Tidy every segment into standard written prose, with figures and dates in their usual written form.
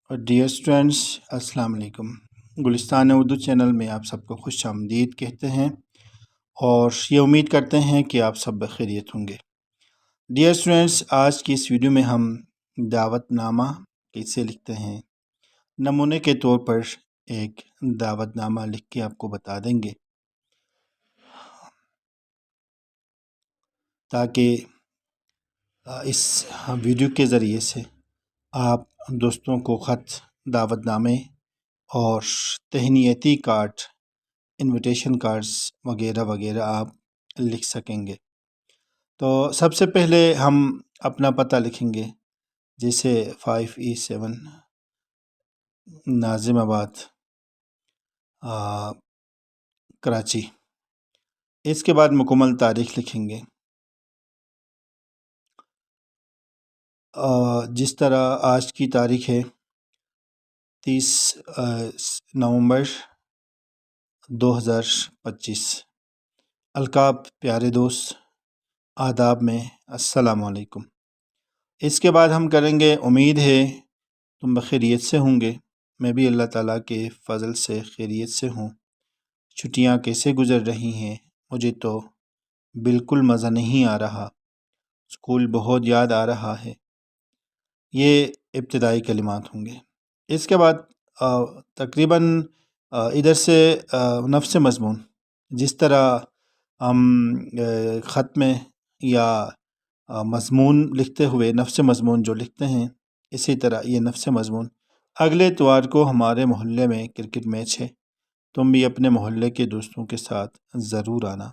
Dear students, السلام علیکم۔ گلستان Urdu channel میں آپ سب کو خوش آمدید کہتے ہیں اور یہ امید کرتے ہیں کہ آپ سب بخیریت ہوں گے۔ ڈیئر اسٹوڈنٹس، آج کی اس ویڈیو میں ہم دعوت نامہ کیسے لکھتے ہیں، نمونے کے طور پر ایک دعوت نامہ لکھ کے آپ کو بتا دیں گے تاکہ اس ویڈیو کے ذریعے سے آپ دوستوں کو خط، دعوت نامے اور تہنیتی کارڈ، انویٹیشن کارڈز وغیرہ وغیرہ آپ لکھ سکیں گے۔ تو سب سے پہلے ہم اپنا پتہ لکھیں گے، جیسے 5E7 ناظم آباد، کراچی۔ اس کے بعد مکمل تاریخ لکھیں گے، جس طرح آج کی تاریخ ہے 30 نومبر 2025۔ القاب: پیارے دوست، آداب میں السلام علیکم۔ اس کے بعد ہم کریں گے، امید ہے تم بخیریت سے ہوں گے، میں بھی اللہ تعالیٰ کے فضل سے خیریت سے ہوں۔ چھٹیاں کیسے گزر رہی ہیں؟ مجھے تو بالکل مزہ نہیں آ رہا، اسکول بہت یاد آ رہا ہے۔ یہ ابتدائی کلمات ہوں گے۔ اس کے بعد تقریباً ادھر سے نفس مضمون، جس طرح ہم خط میں یا مضمون لکھتے ہوئے نفس مضمون جو لکھتے ہیں، اسی طرح یہ نفس مضمون۔ اگلے اتوار کو ہمارے محلے میں کرکٹ میچ ہے، تم بھی اپنے محلے کے دوستوں کے ساتھ ضرور آنا۔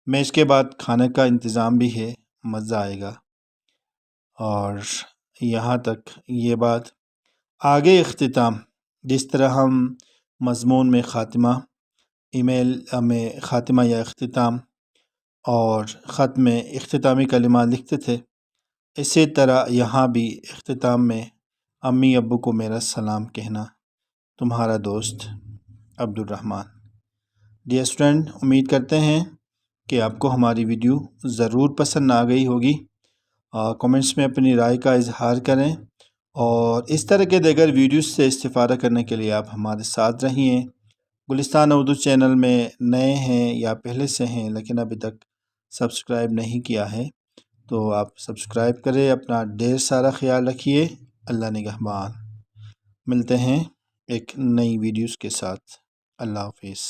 میچ کے بعد کھانے کا انتظام بھی ہے، مزہ آئے گا۔ اور یہاں تک یہ بات۔ آگے اختتام، جس طرح ہم مضمون میں خاتمہ، ای میل میں خاتمہ یا اختتام اور خط میں اختتامی کلمات لکھتے تھے، اسی طرح یہاں بھی اختتام میں امی ابو کو میرا سلام کہنا، تمہارا دوست عبد الرحمن۔ ڈیئر اسٹوڈنٹ، امید کرتے ہیں کہ آپ کو ہماری ویڈیو ضرور پسند آ گئی ہوگی۔ کمنٹس میں اپنی رائے کا اظہار کریں، اور اس طرح کے دیگر ویڈیوز سے استفادہ کرنے کے لیے آپ ہمارے ساتھ رہیے۔ گلستان اردو چینل میں نئے ہیں یا پہلے سے ہیں لیکن ابھی تک سبسکرائب نہیں کیا ہے تو آپ سبسکرائب کریں۔ اپنا ڈھیر سارا خیال رکھیے۔ اللہ نگہبان۔ ملتے ہیں ایک نئی ویڈیوز کے ساتھ۔ اللہ حافظ۔